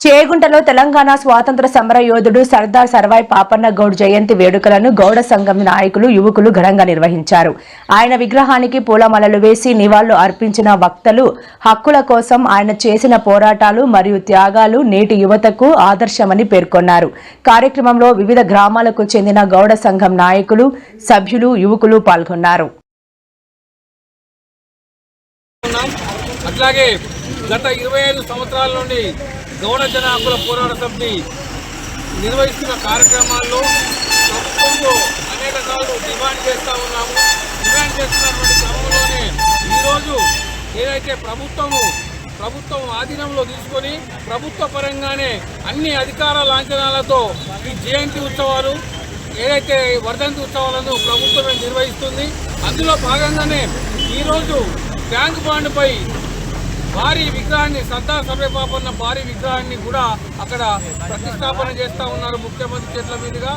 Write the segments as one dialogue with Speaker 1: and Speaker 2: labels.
Speaker 1: చేగుంటలో తెలంగాణ స్వాతంత్ర సమర యోధుడు సర్దార్ సర్వాయి పాపన్న గౌడ్ జయంతి వేడుకలను గౌడ సంఘం నాయకులు యువకులు ఘనంగా నిర్వహించారు. ఆయన విగ్రహానికి పూలమాలలు వేసి నివాళులు అర్పించిన వక్తలు హక్కుల కోసం ఆయన చేసిన పోరాటాలు మరియు త్యాగాలు నేటి యువతకు ఆదర్శమని పేర్కొన్నారు. కార్యక్రమంలో వివిధ గ్రామాలకు చెందిన గౌడ సంఘం నాయకులు, సభ్యులు, యువకులు పాల్గొన్నారు.
Speaker 2: అట్లాగే గత 25 సంవత్సరాల నుండి గౌడ జన హక్కుల పోరాట సమితి నిర్వహిస్తున్న కార్యక్రమాల్లో ప్రభుత్వంలో అనేక సార్లు డిమాండ్ చేస్తూ ఉన్నాము. డిమాండ్ చేస్తున్నటువంటి క్రమంలోనే ఈరోజు ఏదైతే ప్రభుత్వం ఆధీనంలో తీసుకొని ప్రభుత్వ పరంగానే అన్ని అధికార లాంఛనాలతో ఈ జయంతి ఉత్సవాలు ఏదైతే వర్ధంతి ఉత్సవాలను ప్రభుత్వమే నిర్వహిస్తుంది. అందులో భాగంగానే ఈరోజు ట్యాంక్ బండ్పై భారీ విగ్రహాన్ని, సర్దార్ సర్వాయి పాపన్న భారీ విగ్రహాన్ని కూడా అక్కడ ప్రతిష్టాపన చేస్తూ ఉన్నారు ముఖ్యమంత్రి చేతుల మీదుగా.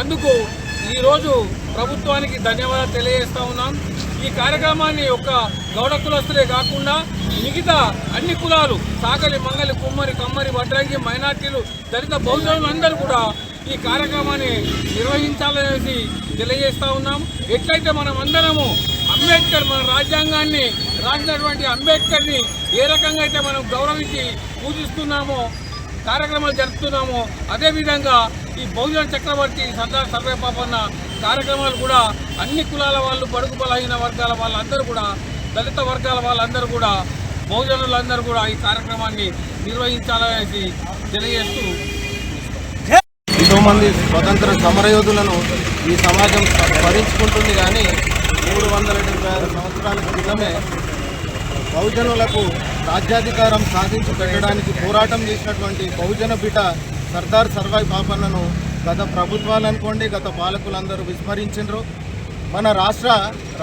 Speaker 2: అందుకు ఈరోజు ప్రభుత్వానికి ధన్యవాదాలు తెలియజేస్తూ ఉన్నాం. ఈ కార్యక్రమాన్ని ఒక గౌడ కులస్తులే కాకుండా మిగతా అన్ని కులాలు, సాకలి, మంగలి, కుమ్మరి, కమ్మరి, వడ్రంగి, మైనార్టీలు, దళిత బహుజనులందరూ కూడా ఈ కార్యక్రమాన్ని నిర్వహించాలనేసి తెలియజేస్తూ ఉన్నాం. ఎట్లయితే మనం అందరము అంబేద్కర్, మన రాజ్యాంగాన్ని రాసినటువంటి అంబేద్కర్ని ఏ రకంగా అయితే మనం గౌరవించి పూజిస్తున్నామో, కార్యక్రమాలు జరుపుతున్నామో, అదేవిధంగా ఈ బహుజన చక్రవర్తి సర్దార్ సర్వాయి పాపన్న కార్యక్రమాలు కూడా అన్ని కులాల వాళ్ళు, బడుగు బలహీన వర్గాల వాళ్ళందరూ కూడా, దళిత వర్గాల వాళ్ళందరూ కూడా, బహుజనులందరూ కూడా ఈ కార్యక్రమాన్ని నిర్వహించాలనేసి తెలియజేస్తూ
Speaker 3: ఎంతోమంది స్వతంత్ర సమరయోధులను ఈ సమాజం స్మరించుకుంటుంది. కానీ 376 సంవత్సరాల క్రితమే బహుజనులకు రాజ్యాధికారం సాధించి పెట్టడానికి పోరాటం చేసినటువంటి బహుజన బిడ్డ సర్దార్ సర్వాయి పాపన్నను గత ప్రభుత్వాలు అనుకోండి, గత పాలకులందరూ విస్మరించారు. మన రాష్ట్ర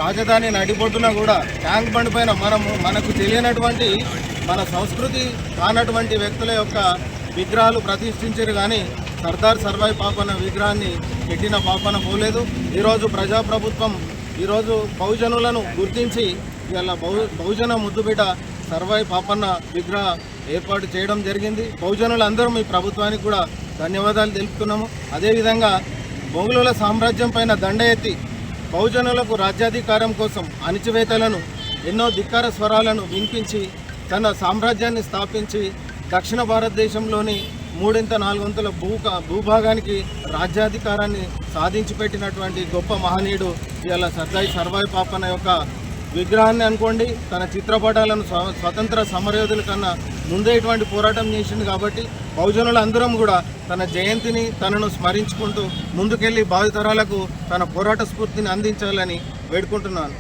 Speaker 3: రాజధాని నడిబొడ్డున కూడా ట్యాంక్ బండ్ పైన మనకు తెలియనటువంటి, మన సంస్కృతి కానటువంటి వ్యక్తుల యొక్క విగ్రహాలు ప్రతిష్ఠించారు. కానీ సర్దార్ సర్వాయి పాపన్న విగ్రహాన్ని పెట్టిన పాపన పోలేదు. ఈరోజు ప్రజాప్రభుత్వం ఈరోజు బహుజనులను గుర్తించి ఇలా బహుజన ముద్దుబిడ్డ సర్వాయి పాపన్న విగ్రహ ఏర్పాటు చేయడం జరిగింది. బహుజనులందరూ మీ ప్రభుత్వానికి కూడా ధన్యవాదాలు తెలుపుతున్నాము. అదేవిధంగా మొఘలుల సామ్రాజ్యం పైన దండ ఎత్తి బహుజనులకు రాజ్యాధికారం కోసం అణిచివేతలను, ఎన్నో ధిక్కార స్వరాలను వినిపించి తన సామ్రాజ్యాన్ని స్థాపించి దక్షిణ భారతదేశంలోని 3/4 భూభాగానికి రాజ్యాధికారాన్ని సాధించి పెట్టినటువంటి గొప్ప మహనీయుడు ఇవాళ సర్దార్ సర్వాయి పాపన్న యొక్క విగ్రహాన్ని అనుకోండి, తన చిత్రపటాలను స్వతంత్ర సమరయోధుల కన్నా ముందే ఇటువంటి పోరాటం చేసింది. కాబట్టి బహుజనులందరం కూడా తన జయంతిని, తనను స్మరించుకుంటూ ముందుకెళ్ళి భావితరాలకు తన పోరాట స్ఫూర్తిని అందించాలని వేడుకుంటున్నాను.